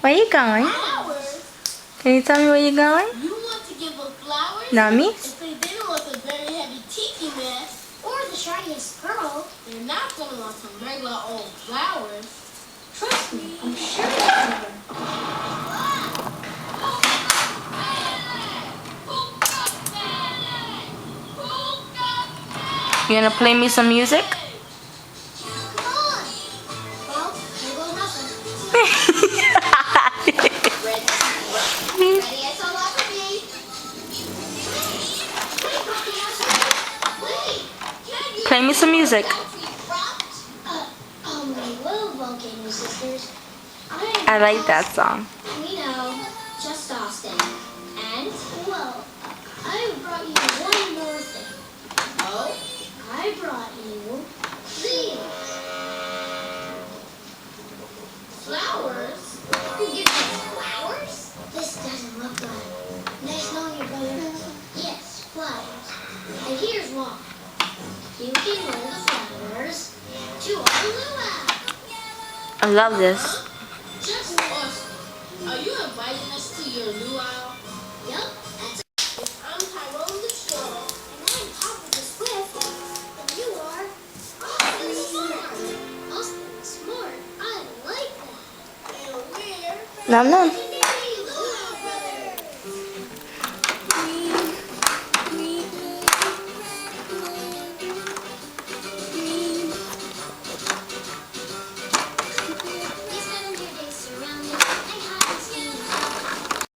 Where you going? Flowers? Can you tell me where you're going? You want to give them flowers? Nami? If they didn't want the very heavy tiki mess, or the shiniest pearl, they're not going to want some regular old flowers. Trust me, I'm sure they will. You gonna play me some music? Come on. Well, here goes nothing. Ready? It's all up for me. Wait. Play me some music. Little Volcano Sisters. I like that song. We know, just Austin. And, well, I brought you one more thing. Oh? I brought you these. Flowers? Who gives you flowers? This doesn't look good. Nice knowing you, brother. Yes, flowers. And here's why. You can roll the flowers to our luau. I love this. Just Austin, are you inviting us to your luau? Yep, that's it. I'm Tyrone the Troll. And I'm Papa the Swift. And you are Austin the Smart. Austin the Smart. I like that. And we're... Nom nom.